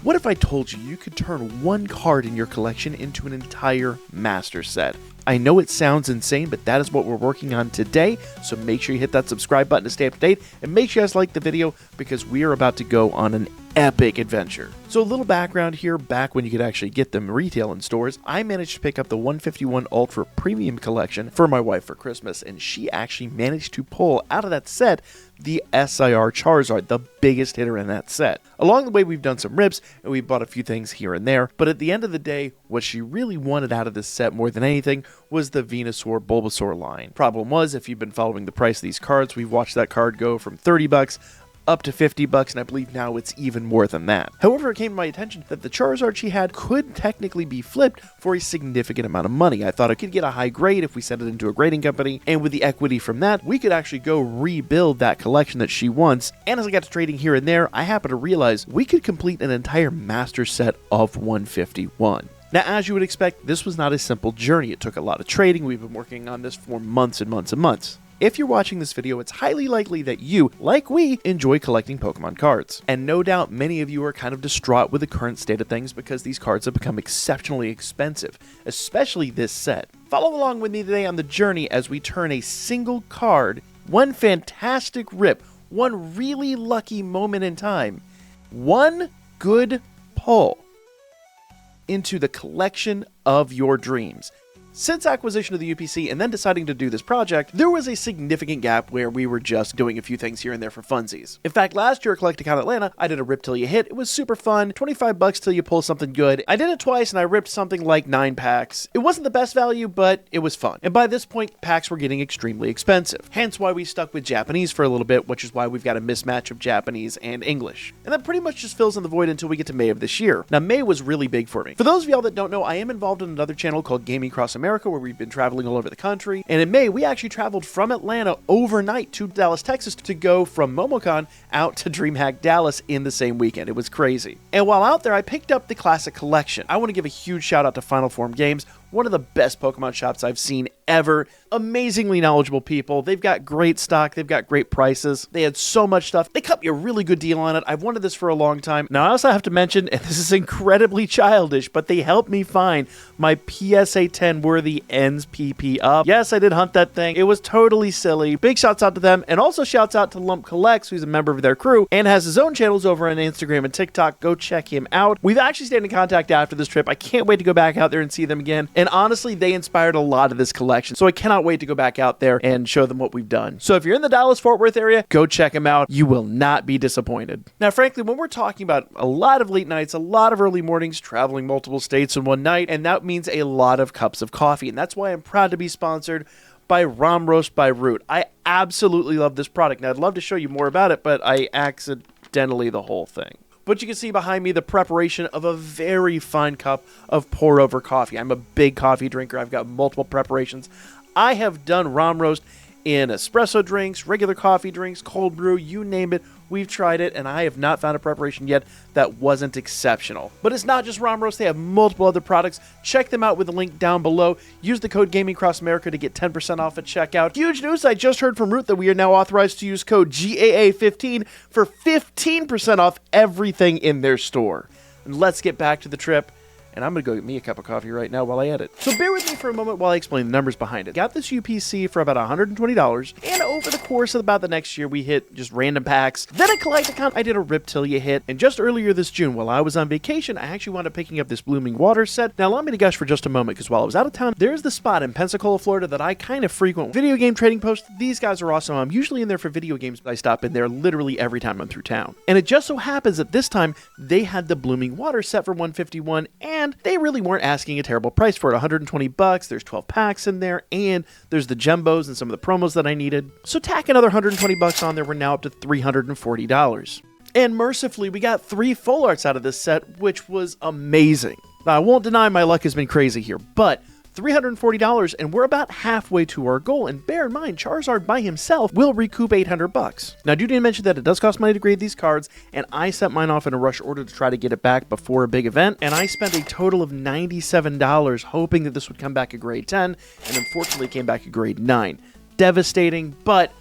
What if I told you you could turn one card in your collection into an entire master set? I know it sounds insane, but that is what we're working on today, so make sure you hit that subscribe button to stay up to date, and make sure you guys like the video, because we are about to go on an epic adventure. So a little background here, back when you could actually get them retail in stores, I managed to pick up the 151 Ultra Premium Collection for my wife for Christmas, and she actually managed to pull out of that set the SIR Charizard, the biggest hitter in that set. Along the way, we've done some rips, and we've bought a few things here and there, but at the end of the day, what she really wanted out of this set more than anything was the Venusaur Bulbasaur line. Problem was, if you've been following the price of these cards, we've watched that card go from 30 bucks up to 50 bucks, and I believe now it's even more than that. However, it came to my attention that the Charizard she had could technically be flipped for a significant amount of money. I thought it could get a high grade if we sent it into a grading company, and with the equity from that, we could actually go rebuild that collection that she wants. And as I got to trading here and there, I happened to realize we could complete an entire master set of 151. Now, as you would expect, this was not a simple journey. It took a lot of trading. We've been working on this for months and months and months. If you're watching this video, it's highly likely that you, like we, enjoy collecting Pokemon cards. And no doubt many of you are kind of distraught with the current state of things because these cards have become exceptionally expensive, especially this set. Follow along with me today on the journey as we turn a single card, one fantastic rip, one really lucky moment in time, one good pull, into the collection of your dreams. Since acquisition of the UPC and then deciding to do this project, there was a significant gap where we were just doing a few things here and there for funsies. In fact, last year at Collecticon Atlanta, I did a rip till you hit. It was super fun, 25 bucks till you pull something good. I did it twice and I ripped something like 9 packs. It wasn't the best value, but it was fun. And by this point, packs were getting extremely expensive. Hence why we stuck with Japanese for a little bit, which is why we've got a mismatch of Japanese and English. And that pretty much just fills in the void until we get to May of this year. Now, May was really big for me. For those of y'all that don't know, I am involved in another channel called Gaming Across America, where we've been traveling all over the country. And in May, we actually traveled from Atlanta overnight to Dallas, Texas to go from MomoCon out to DreamHack Dallas in the same weekend. It was crazy. And while out there, I picked up the Classic Collection. I want to give a huge shout out to Final Form Games, one of the best Pokemon shops I've seen ever. Amazingly knowledgeable people. They've got great stock. They've got great prices. They had so much stuff. They cut me a really good deal on it. I've wanted this for a long time. Now, I also have to mention, and this is incredibly childish, but they helped me find my PSA 10 worthy ends PP up. Yes, I did hunt that thing. It was totally silly. Big shouts out to them, and also shouts out to Lump Collects, who's a member of their crew and has his own channels over on Instagram and TikTok. Go check him out. We've actually stayed in contact after this trip. I can't wait to go back out there and see them again. And honestly, they inspired a lot of this collection, so I cannot wait to go back out there and show them what we've done. So if you're in the Dallas-Fort Worth area, go check them out. You will not be disappointed. Now, frankly, when we're talking about a lot of late nights, a lot of early mornings, traveling multiple states in one night, and that means a lot of cups of coffee, and that's why I'm proud to be sponsored by Rom Roast by Root. I absolutely love this product. Now, I'd love to show you more about it, but I accidentally the whole thing. But you can see behind me the preparation of a very fine cup of pour-over coffee. I'm a big coffee drinker. I've got multiple preparations. I have done Rom Roast in espresso drinks, regular coffee drinks, cold brew, you name it. We've tried it, and I have not found a preparation yet that wasn't exceptional. But it's not just Rom Roast. They have multiple other products. Check them out with the link down below. Use the code Gaming Across America to get 10% off at checkout. Huge news, I just heard from Root that we are now authorized to use code GAA15 for 15% off everything in their store. And let's get back to the trip. And I'm going to go get me a cup of coffee right now while I edit. So bear with me for a moment while I explain the numbers behind it. Got this UPC for about $120, and over the course of about the next year, we hit just random packs. Then at Collecticon, I did a rip till you hit, and just earlier this June, while I was on vacation, I actually wound up picking up this Blooming Water set. Now, allow me to gush for just a moment, because while I was out of town, there's the spot in Pensacola, Florida that I kind of frequent. Video game trading posts, these guys are awesome. I'm usually in there for video games, but I stop in there literally every time I'm through town. And it just so happens that this time, they had the Blooming Water set for $151, and they really weren't asking a terrible price for it. $120. There's 12 packs in there, and there's the Gembos and some of the promos that I needed. So tack another $120 on there, we're now up to $340. And mercifully, we got 3 full arts out of this set, which was amazing. Now, I won't deny my luck has been crazy here, but $340, and we're about halfway to our goal. And bear in mind, Charizard by himself will recoup $800. Now, I do need to mention that it does cost money to grade these cards, and I sent mine off in a rush order to try to get it back before a big event, and I spent a total of $97 hoping that this would come back a grade 10, and unfortunately came back a grade 9. Devastating, but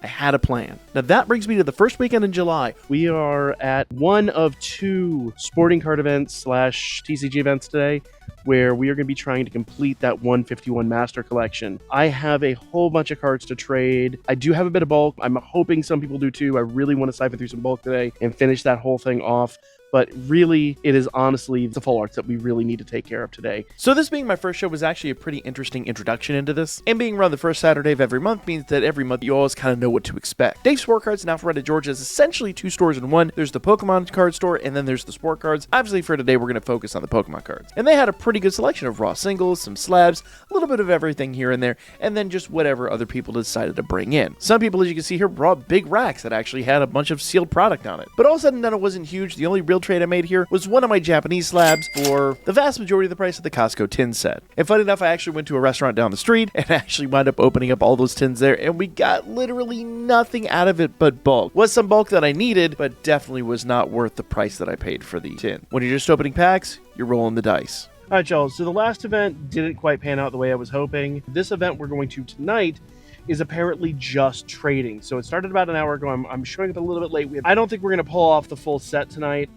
I had a plan. Now that brings me to the first weekend in July. We are at one of 2 sporting card events / TCG events today, where we are going to be trying to complete that 151 Master Collection. I have a whole bunch of cards to trade. I do have a bit of bulk. I'm hoping some people do too. I really want to siphon through some bulk today and finish that whole thing off. But really, it is honestly the full arts that we really need to take care of today. So this being my first show was actually a pretty interesting introduction into this. And being around the first Saturday of every month means that every month you always kind of know what to expect. Dave's Sport Cards in Alpharetta, Georgia is essentially 2 stores in one. There's the Pokemon card store, and then there's the sport cards. Obviously for today, we're going to focus on the Pokemon cards. And they had a pretty good selection of raw singles, some slabs, a little bit of everything here and there, and then just whatever other people decided to bring in. Some people, as you can see here, brought big racks that actually had a bunch of sealed product on it. But all of a sudden, none, it wasn't huge. The only real trade I made here was one of my Japanese slabs for the vast majority of the price of the Costco tin set. And funny enough, I actually went to a restaurant down the street and actually wound up opening up all those tins there, and we got literally nothing out of it but bulk. Was some bulk that I needed, but definitely was not worth the price that I paid for the tin. When you're just opening packs, you're rolling the dice. All right, y'all, so the last event didn't quite pan out the way I was hoping. This event we're going to tonight is apparently just trading. So it started about an hour ago. I'm showing up a little bit late. I don't think we're going to pull off the full set tonight.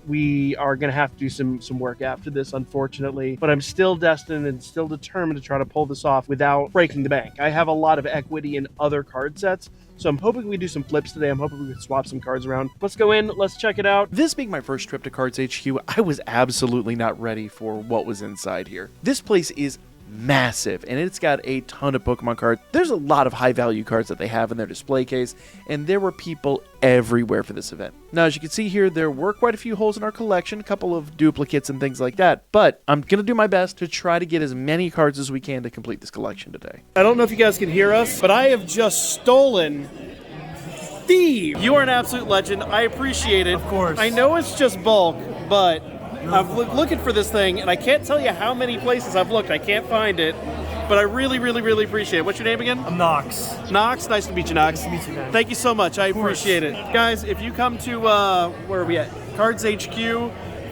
We are going to have to do some work after this, unfortunately. But I'm still destined and still determined to try to pull this off without breaking the bank. I have a lot of equity in other card sets, so I'm hoping we do some flips today. I'm hoping we can swap some cards around. Let's go in. Let's check it out. This being my first trip to Cards HQ, I was absolutely not ready for what was inside here. This place is massive, and it's got a ton of Pokemon cards. There's a lot of high value cards that they have in their display case, and there were people everywhere for this event. Now, as you can see here, there were quite a few holes in our collection, a couple of duplicates and things like that, but I'm gonna do my best to try to get as many cards as we can to complete this collection today. I don't know if you guys can hear us, but I have just stolen Steve. You are an absolute legend. I appreciate it. Of course. I know it's just bulk, but I'm looking for this thing, and I can't tell you how many places I've looked. I can't find it, but I really, really, really appreciate it. What's your name again? I'm Knox. Knox, nice to meet you, Knox. Nice to meet you, guys. Thank you so much. I appreciate it. Guys, if you come to, where are we at? Cards HQ,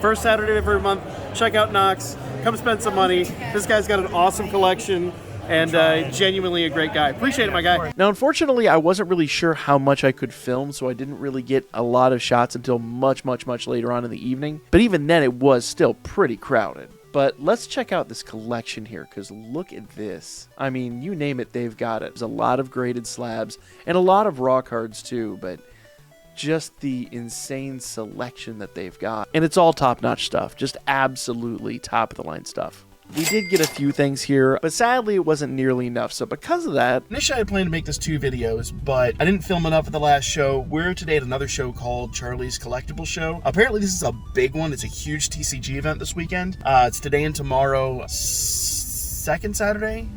first Saturday of every month, check out Knox. Come spend some money. This guy's got an awesome collection. And genuinely a great guy. Appreciate it, my guy. Now, unfortunately, I wasn't really sure how much I could film, so I didn't really get a lot of shots until much, much, much later on in the evening. But even then, it was still pretty crowded. But let's check out this collection here, because look at this. I mean, you name it, they've got it. There's a lot of graded slabs and a lot of raw cards, too, but just the insane selection that they've got. And it's all top-notch stuff, just absolutely top-of-the-line stuff. We did get a few things here, but sadly it wasn't nearly enough. So because of that, initially I planned to make this 2 videos, but I didn't film enough at the last show. We're today at another show called Charlie's Collectibles Show. Apparently this is a big one. It's a huge TCG event this weekend. It's today and tomorrow, third Saturday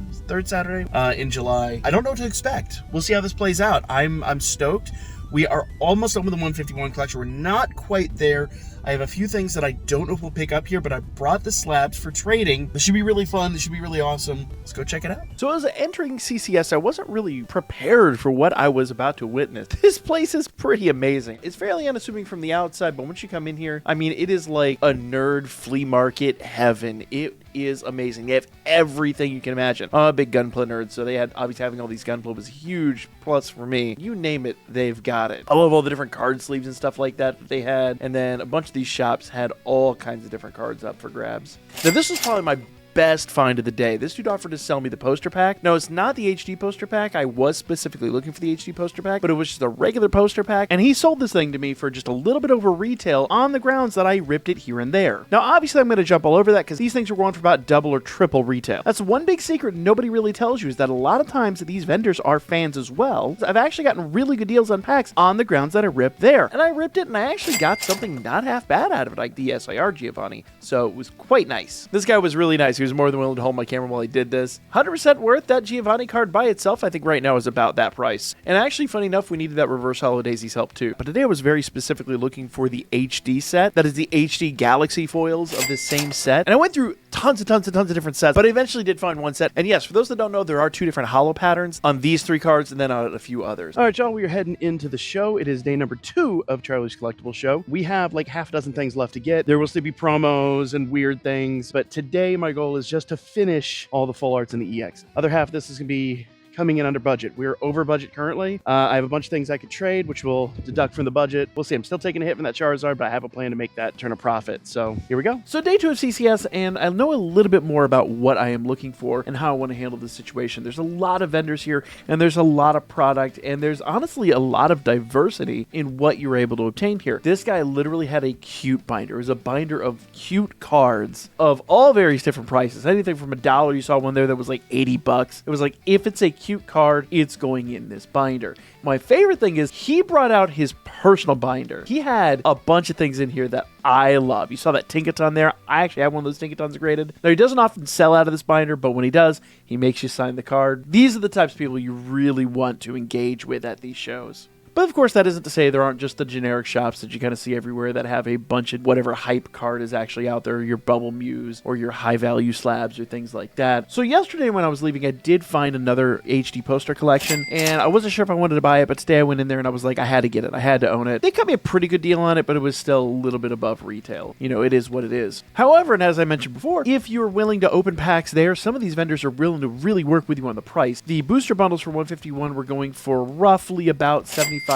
in July. I don't know what to expect. We'll see how this plays out. I'm stoked. We are almost done with the 151 collection. We're not quite there. I have a few things that I don't know if we'll pick up here, but I brought the slabs for trading. This should be really fun. This should be really awesome. Let's go check it out. So as entering CCS, I wasn't really prepared for what I was about to witness. This place is pretty amazing. It's fairly unassuming from the outside, but once you come in here, I mean, it is like a nerd flea market heaven. It is amazing. They have everything you can imagine. I'm a big Gunpla nerd, so they had obviously having all these Gunpla was a huge plus for me. You name it, they've got it. I love all the different card sleeves and stuff like that they had, and then a bunch of these shops had all kinds of different cards up for grabs. Now this was probably my best find of the day. This dude offered to sell me the poster pack. No, it's not the HD poster pack. I was specifically looking for the HD poster pack, but it was just a regular poster pack, and he sold this thing to me for just a little bit over retail on the grounds that I ripped it here and there. Now, obviously, I'm going to jump all over that because these things are going for about double or triple retail. That's one big secret nobody really tells you, is that a lot of times these vendors are fans as well. I've actually gotten really good deals on packs on the grounds that I ripped there, and I ripped it, and I actually got something not half bad out of it, like the SIR Giovanni, so it was quite nice. This guy was really nice. He was more than willing to hold my camera while he did this. 100% worth. That Giovanni card by itself, I think right now is about that price. And actually, funny enough, we needed that reverse Hollow Daisy's help too. But today I was very specifically looking for the HD set. That is the HD Galaxy foils of this same set. And I went through tons of different sets, but I eventually did find one set. And yes, for those that don't know, there are 2 different hollow patterns on these 3 cards and then on a few others. All right, y'all, we are heading into the show. It is day number 2 of Charlie's Collectibles Show. We have like half a dozen things left to get. There will still be promos and weird things, but today my goal is just to finish all the full arts in the EX. Other half of this is going to be coming in under budget. We're over budget currently. I have a bunch of things I could trade, which will deduct from the budget. We'll see. I'm still taking a hit from that Charizard, but I have a plan to make that turn a profit. So here we go. So day 2 of CCS, and I know a little bit more about what I am looking for and how I want to handle this situation. There's a lot of vendors here, and there's a lot of product, and there's honestly a lot of diversity in what you're able to obtain here. This guy literally had a cute binder. It was a binder of cute cards of all various different prices. Anything from $1. You saw one there that was like $80. It was like, if it's a cute card, it's going in this binder. My favorite thing is he brought out his personal binder. He had a bunch of things in here that I love. You saw that Tinkaton there. I actually have one of those Tinkatons graded. Now, he doesn't often sell out of this binder, but when he does, he makes you sign the card. These are the types of people you really want to engage with at these shows. But of course, that isn't to say there aren't just the generic shops that you kind of see everywhere that have a bunch of whatever hype card is actually out there, your Bubble Muse or your high value slabs or things like that. So yesterday when I was leaving, I did find another HD poster collection, and I wasn't sure if I wanted to buy it, but today I went in there and I was like, I had to get it. I had to own it. They cut me a pretty good deal on it, but it was still a little bit above retail. You know, it is what it is. However, and as I mentioned before, if you're willing to open packs there, some of these vendors are willing to really work with you on the price. The booster bundles for 151 were going for roughly about $75.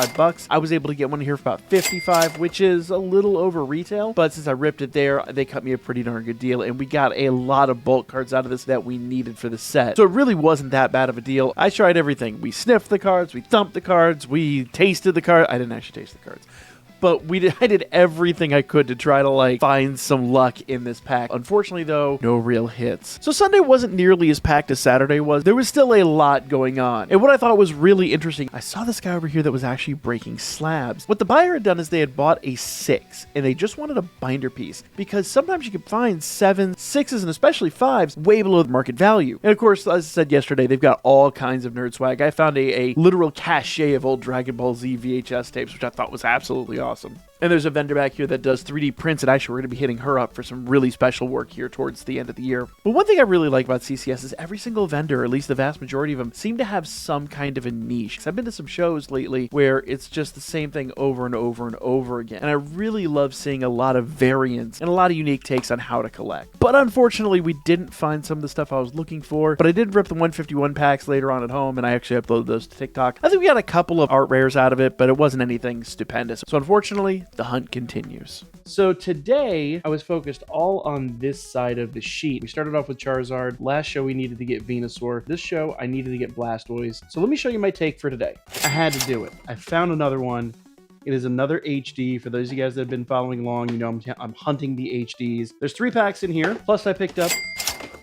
I was able to get one here for about 55, which is a little over retail, but since I ripped it there, they cut me a pretty darn good deal, and we got a lot of bulk cards out of this that we needed for the set. So it really wasn't that bad of a deal. I tried everything. We sniffed the cards, we thumped the cards, we tasted the cards. I didn't actually taste the cards. But I did everything I could to try to find some luck in this pack. Unfortunately, though, no real hits. So Sunday wasn't nearly as packed as Saturday was. There was still a lot going on. And what I thought was really interesting, I saw this guy over here that was actually breaking slabs. What the buyer had done is they had bought a 6, and they just wanted a binder piece, because sometimes you can find 7s, 6s, and especially 5s way below the market value. And of course, as I said yesterday, they've got all kinds of nerd swag. I found a literal cache of old Dragon Ball Z VHS tapes, which I thought was absolutely awesome. And there's a vendor back here that does 3D prints, and actually we're going to be hitting her up for some really special work here towards the end of the year. But one thing I really like about CCS is every single vendor, or at least the vast majority of them, seem to have some kind of a niche. 'Cause I've been to some shows lately where it's just the same thing over and over and over again. And I really love seeing a lot of variants and a lot of unique takes on how to collect. But unfortunately, we didn't find some of the stuff I was looking for. But I did rip the 151 packs later on at home, and I actually uploaded those to TikTok. I think we got a couple of art rares out of it, but it wasn't anything stupendous. So unfortunately, the hunt continues. So today, I was focused all on this side of the sheet. We started off with Charizard. Last show, we needed to get Venusaur. This show, I needed to get Blastoise. So let me show you my take for today. I had to do it. I found another one. It is another HD. For those of you guys that have been following along, you know I'm hunting the HDs. There's 3 packs in here, plus I picked up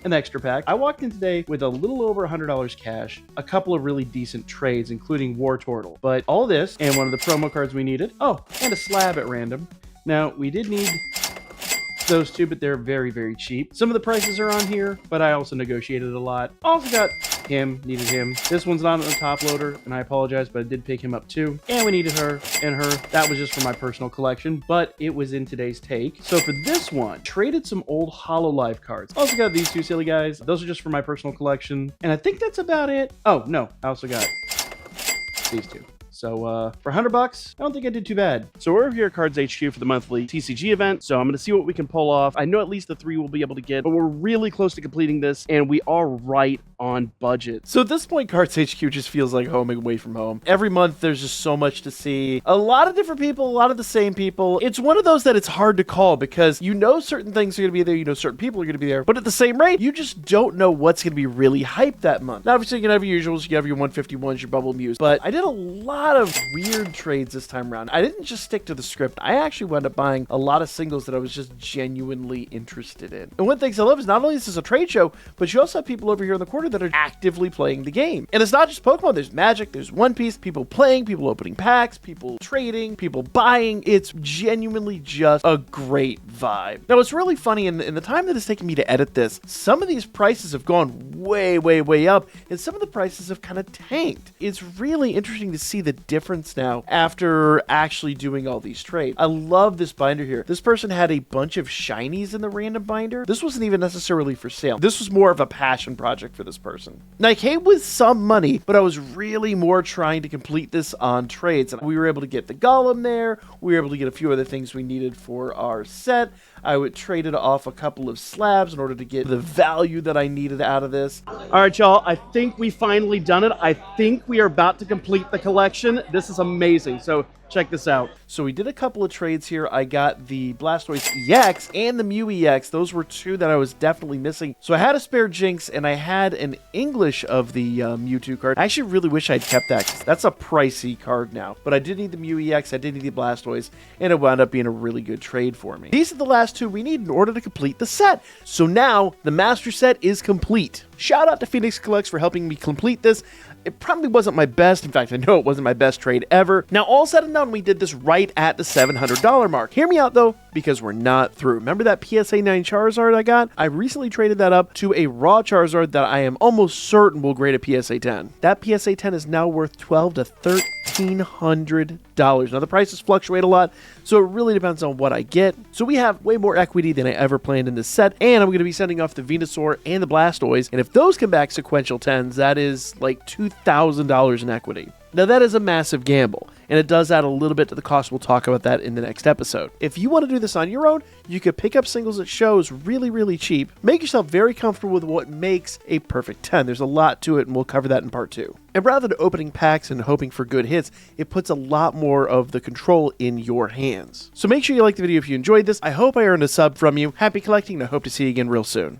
an extra pack. I walked in today with a little over $100 cash, a couple of really decent trades, including War Turtle. But all this, and one of the promo cards we needed. Oh, and a slab at random. Now, we did need those two, but they're very, very cheap. Some of the prices are on here, but I also negotiated a lot. Also got him, needed him. This one's not on the top loader, and I apologize, but I did pick him up too. And we needed her and her. That was just for my personal collection, but it was in today's take. So for this one, traded some old Hololive cards. Also got these 2 silly guys. Those are just for my personal collection. And I think that's about it. Oh, no, I also got these 2. So for $100, I don't think I did too bad. So we're over here at Cards HQ for the monthly TCG event. So I'm going to see what we can pull off. I know at least the 3 we'll be able to get, but we're really close to completing this, and we are right on budget. So at this point, Cards HQ just feels like home away from home. Every month, there's just so much to see. A lot of different people, a lot of the same people. It's one of those that it's hard to call, because you know certain things are going to be there, you know certain people are going to be there, but at the same rate, you just don't know what's going to be really hyped that month. Now, obviously, you can have your usuals, you can have your 151s, your Bubble Muse, but I did a lot of weird trades this time around. I didn't just stick to the script. I actually wound up buying a lot of singles that I was just genuinely interested in. And one of the things I love is not only is this a trade show, but you also have people over here in the corner that are actively playing the game. And it's not just Pokemon. There's Magic, there's One Piece, people playing, people opening packs, people trading, people buying. It's genuinely just a great vibe. Now, it's really funny, in the time that it's taken me to edit this, some of these prices have gone way, way, way up, and some of the prices have kind of tanked. It's really interesting to see the difference now after actually doing all these trades. I love this binder here. This person had a bunch of shinies in the random binder. This wasn't even necessarily for sale. This was more of a passion project for this person. Now, I came with some money, but I was really more trying to complete this on trades. And we were able to get the golem there. We were able to get a few other things we needed for our set. I would trade it off a couple of slabs in order to get the value that I needed out of this. All right, y'all, I think we finally done it. I think we are about to complete the collection. This is amazing. So check this out. So we did a couple of trades here. I got the Blastoise EX and the Mew EX. Those were two that I was definitely missing. So I had a spare Jinx and I had an English of the Mewtwo card. I actually really wish I'd kept that, 'cause that's a pricey card now. But I did need the Mew EX, I did need the Blastoise, and it wound up being a really good trade for me. These are the last two we need in order to complete the set. So now the Master Set is complete. Shout out to Phoenix Collects for helping me complete this. It probably wasn't my best. In fact, I know it wasn't my best trade ever. Now, all said and done, we did this right at the $700 mark. Hear me out, though, because we're not through. Remember that PSA 9 Charizard I got? I recently traded that up to a raw Charizard that I am almost certain will grade a PSA 10. That PSA 10 is now worth $1,200 to $1,300. Now, the prices fluctuate a lot, so it really depends on what I get. So we have way more equity than I ever planned in this set, and I'm going to be sending off the Venusaur and the Blastoise, and if those come back sequential 10s, that is like $2,000 in equity. Now, that is a massive gamble, and it does add a little bit to the cost. We'll talk about that in the next episode. If you want to do this on your own, you could pick up singles at shows really, really cheap. Make yourself very comfortable with what makes a perfect 10. There's a lot to it, and we'll cover that in part 2. And rather than opening packs and hoping for good hits, it puts a lot more of the control in your hands. So make sure you like the video if you enjoyed this. I hope I earned a sub from you. Happy collecting, and I hope to see you again real soon.